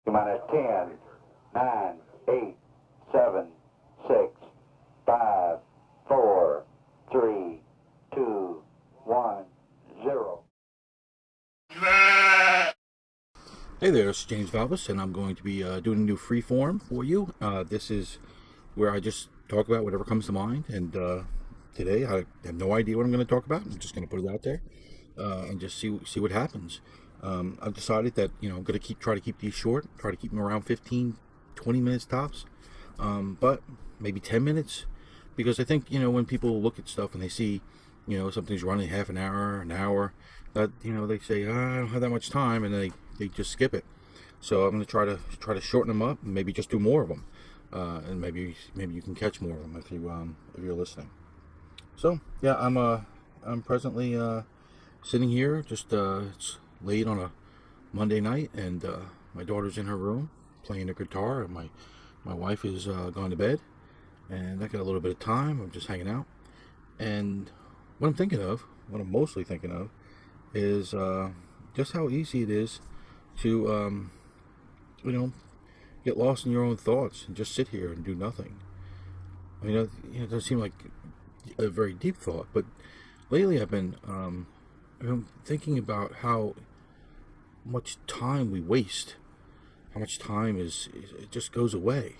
Minus 10, 9, 8, 7, 6, 5, 4, 3, 2, 1, 0. Hey there, it's James Valvis, and I'm going to be doing a new freeform for you. This is where I just talk about whatever comes to mind, and today I have no idea what I'm going to talk about. I'm just going to put it out there and just see what happens. I've decided that I'm going to try to keep these short, try to keep them around 15, 20 minutes tops, but maybe 10 minutes, because I think when people look at stuff and they see something's running half an hour, that they say, I don't have that much time, and they just skip it. So I'm going to try to shorten them up and maybe just do more of them, and maybe you can catch more of them if you're listening. So yeah, I'm presently sitting here, just it's late on a Monday night, and my daughter's in her room playing the guitar, and my wife is gone to bed, and I got a little bit of time. I'm just hanging out, and what I'm mostly thinking of, is just how easy it is to get lost in your own thoughts and just sit here and do nothing. I mean, it doesn't seem like a very deep thought, but lately I've been thinking about how much time we waste, how much time it just goes away.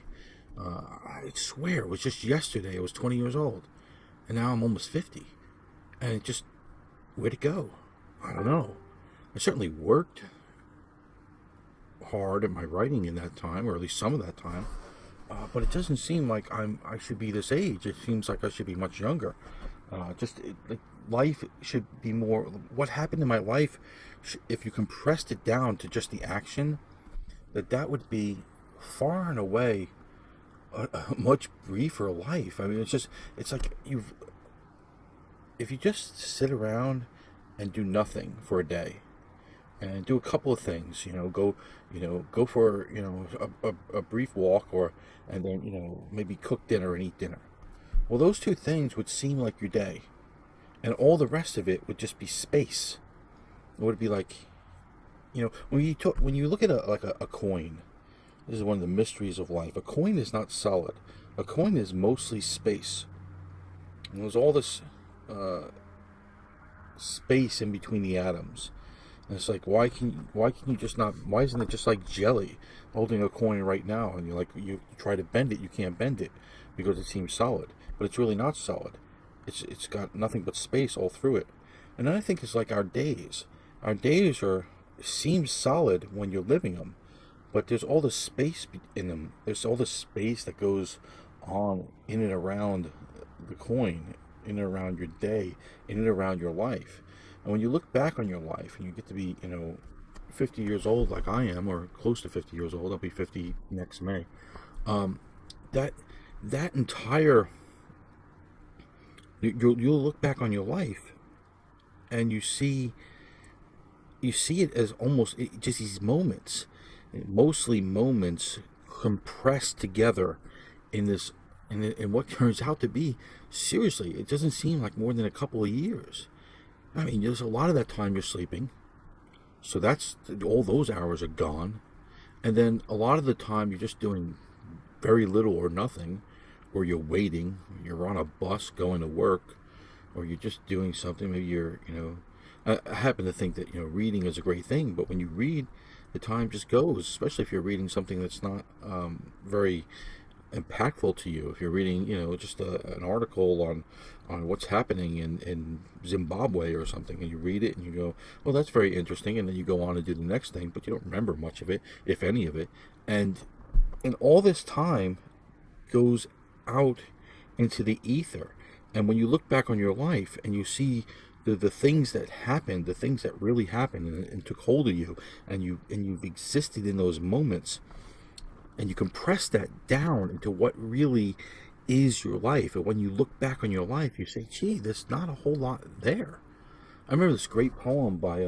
I swear it was just yesterday I was 20 years old, and now I'm almost 50, and where'd it go? I don't know. I certainly worked hard at my writing in that time, or at least some of that time, but it doesn't seem like I should be this age. It seems like I should be much younger. Like life should be more. What happened in my life, if you compressed it down to just the action, that would be far and away a much briefer life. I mean, it's like if you just sit around and do nothing for a day, and do a couple of things, go for a brief walk, and then maybe cook dinner and eat dinner. Well, those two things would seem like your day, and all the rest of it would just be space. It would be like, when you look at a coin. This is one of the mysteries of life. A coin is not solid. A coin is mostly space. And there's all this space in between the atoms. And it's like, why can you just not? Why isn't it just like jelly, holding a coin right now? And you try to bend it, you can't bend it because it seems solid, but it's really not solid. It's got nothing but space all through it. And then I think it's like our days. Our days seem solid when you're living them, but there's all the space in them. There's all the space that goes on in and around the coin, in and around your day, in and around your life. And when you look back on your life and you get to be, 50 years old like I am, or close to 50 years old, I'll be 50 next May. That entire, you'll look back on your life, and you see it as almost just these moments, mostly moments compressed together in this, in what turns out to be, seriously, it doesn't seem like more than a couple of years. I mean, there's a lot of that time you're sleeping, so that's all those hours are gone, and then a lot of the time you're just doing very little or nothing, or you're waiting, you're on a bus going to work, or you're just doing something. Maybe I happen to think that reading is a great thing, but when you read, the time just goes, especially if you're reading something that's not very impactful to you. If you're reading just an article on what's happening in Zimbabwe or something, and you read it and you go, well, that's very interesting, and then you go on and do the next thing, but you don't remember much of it, if any of it, and all this time goes out into the ether. And when you look back on your life and you see the things that happened, the things that really happened and took hold of you, and you've existed in those moments, and you compress that down into what really is your life. And when you look back on your life, you say, gee, there's not a whole lot there. I remember this great poem by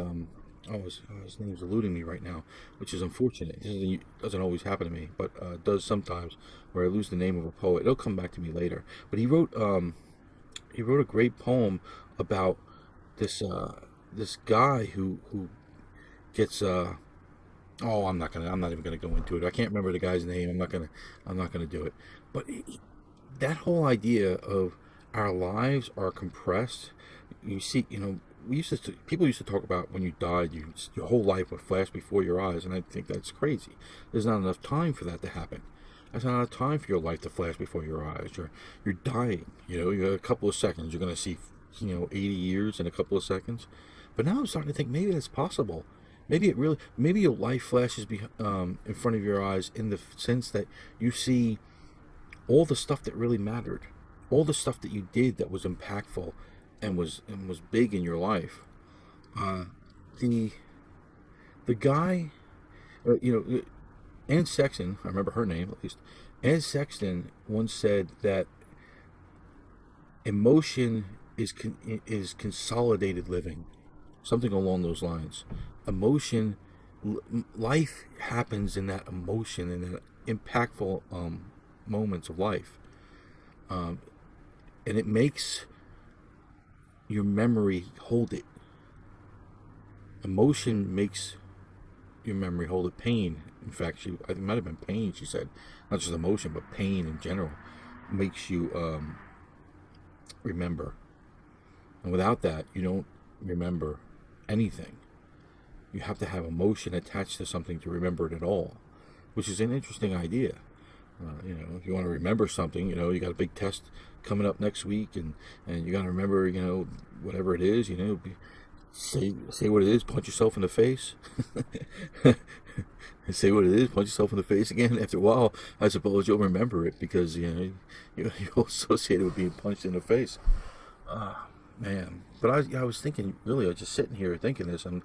his name's eluding me right now, which is unfortunate. It doesn't always happen to me, but does sometimes, where I lose the name of a poet. It'll come back to me later. But he wrote a great poem about this guy who gets Oh, I'm not even gonna go into it. I can't remember the guy's name. I'm not gonna do it. But that whole idea of our lives are compressed. You see, people used to talk about when you died, your whole life would flash before your eyes, and I think that's crazy. There's not enough time for that to happen. There's not enough time for your life to flash before your eyes. You're dying. You have a couple of seconds. You're gonna see, 80 years in a couple of seconds. But now I'm starting to think maybe that's possible. Maybe your life flashes in front of your eyes in the sense that you see all the stuff that really mattered, all the stuff that you did that was impactful and was big in your life. Uh, the the guy, Anne Sexton, I remember her name at least. Anne Sexton once said that emotion is consolidated living, something along those lines. Emotion, life happens in that emotion, in that impactful moments of life, and it makes your memory hold it. Emotion makes your memory hold it. Pain, in fact, I think it might have been pain. She said, not just emotion, but pain in general, makes you remember. And without that, you don't remember anything. You have to have emotion attached to something to remember it at all, which is an interesting idea. If you want to remember something, you got a big test coming up next week, and you got to remember, whatever it is, say what it is, punch yourself in the face. Say what it is, punch yourself in the face again. After a while, I suppose you'll remember it because you're associated with being punched in the face. Man, but I was thinking, really, I was just sitting here thinking this, and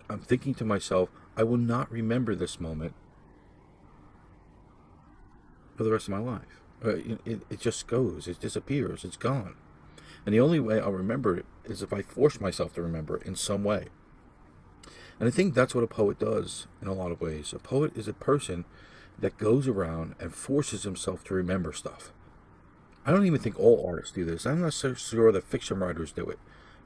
I'm thinking to myself, I will not remember this moment for the rest of my life. It just goes, it disappears, it's gone. And the only way I'll remember it is if I force myself to remember it in some way. And I think that's what a poet does in a lot of ways. A poet is a person that goes around and forces himself to remember stuff. I don't even think all artists do this. I'm not so sure that fiction writers do it.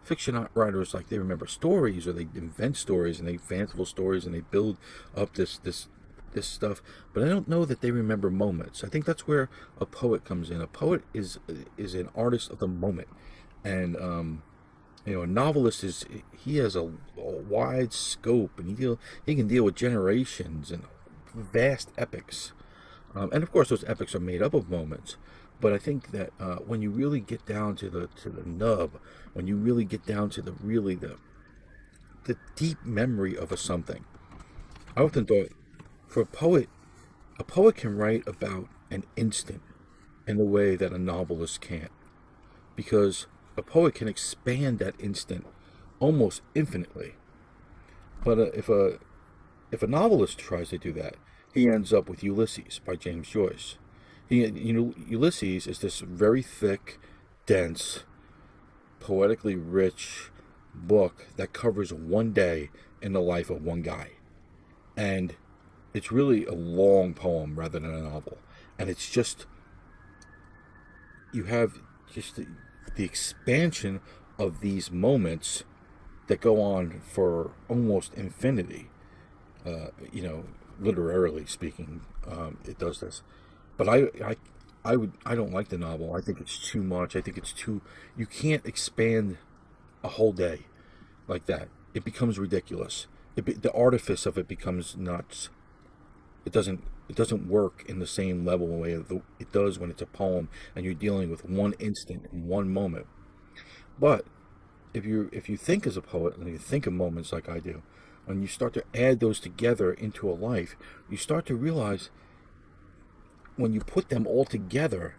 Fiction writers, like, they remember stories, or they invent stories, and they fanciful stories, and they build up this stuff. But I don't know that they remember moments. I think that's where a poet comes in. A poet is an artist of the moment, and a novelist he has a wide scope, and he can deal with generations and vast epics, and of course those epics are made up of moments. But I think that when you really get down to the nub, when you really get down to the deep memory of something, I often thought, for a poet can write about an instant in the way that a novelist can't, because a poet can expand that instant almost infinitely. But if a novelist tries to do that, he ends up with Ulysses by James Joyce. Ulysses is this very thick, dense, poetically rich book that covers one day in the life of one guy. And it's really a long poem rather than a novel. And it's just, you have just the expansion of these moments that go on for almost infinity. Literarily speaking, it does this. But I don't like the novel. I think it's too much. I think it's too. You can't expand a whole day like that. It becomes ridiculous. The artifice of it becomes nuts. It doesn't work in the same level way it does when it's a poem and you're dealing with one instant and one moment. But if you think as a poet and you think of moments like I do, and you start to add those together into a life, you start to realize, when you put them all together,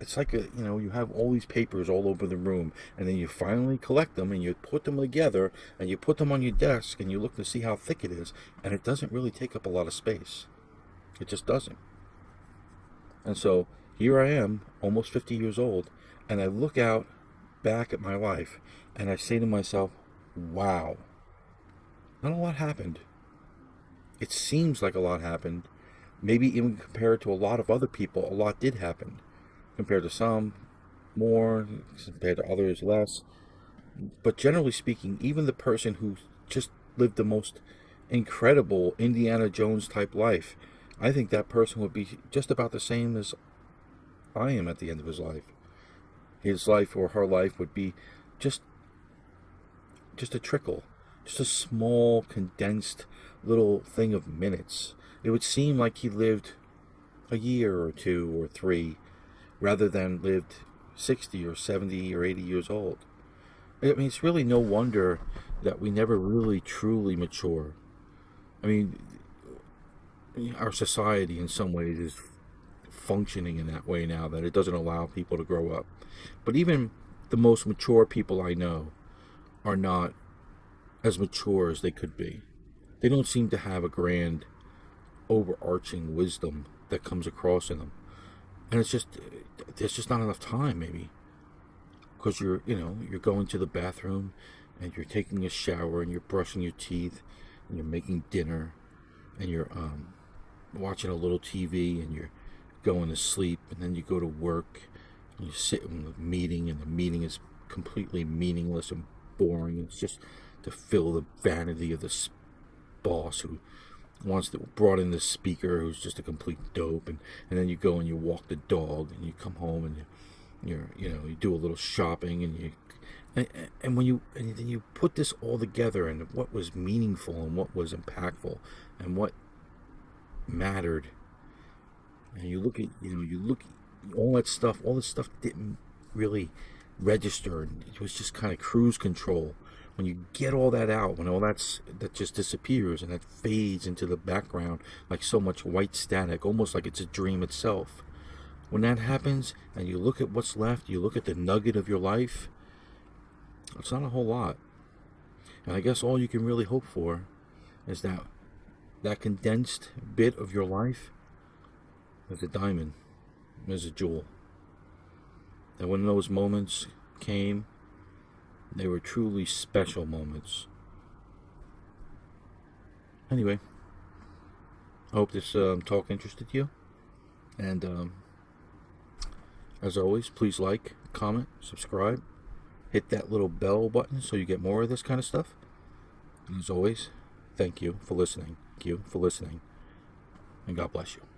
it's like you have all these papers all over the room, and then you finally collect them and you put them together and you put them on your desk and you look to see how thick it is, and it doesn't really take up a lot of space. It just doesn't. And so here I am, almost 50 years old, and I look out back at my life and I say to myself, wow, not a lot happened. It seems like a lot happened. Maybe even compared to a lot of other people, a lot did happen. Compared to some, more. Compared to others, less. But generally speaking, even the person who just lived the most incredible Indiana Jones type life, I think that person would be just about the same as I am at the end of his life. His life or her life would be just a trickle, just a small condensed little thing of minutes. It would seem like he lived a year or two or three rather than lived 60 or 70 or 80 years old. I mean, it's really no wonder that we never really truly mature. I mean, our society in some ways is functioning in that way now, that it doesn't allow people to grow up. But even the most mature people I know are not as mature as they could be. They don't seem to have a grand overarching wisdom that comes across in them. And it's just, there's just not enough time, maybe, because you're going to the bathroom and you're taking a shower and you're brushing your teeth and you're making dinner and you're watching a little TV and you're going to sleep, and then you go to work and you sit in the meeting, and the meeting is completely meaningless and boring. It's just to fill the vanity of this boss who brought in this speaker who's just a complete dope, and then you go and you walk the dog and you come home and you do a little shopping, and then you put this all together, and what was meaningful and what was impactful and what mattered, and you look at all that stuff. All this stuff didn't really register, and it was just kind of cruise control. When you get all that out, when all that just disappears and that fades into the background like so much white static, almost like it's a dream itself. When that happens and you look at what's left, you look at the nugget of your life, it's not a whole lot. And I guess all you can really hope for is that condensed bit of your life is a diamond, is a jewel. And when those moments came, they were truly special moments. Anyway, I hope this talk interested you. And as always, please like, comment, subscribe. Hit that little bell button so you get more of this kind of stuff. And as always, thank you for listening. Thank you for listening. And God bless you.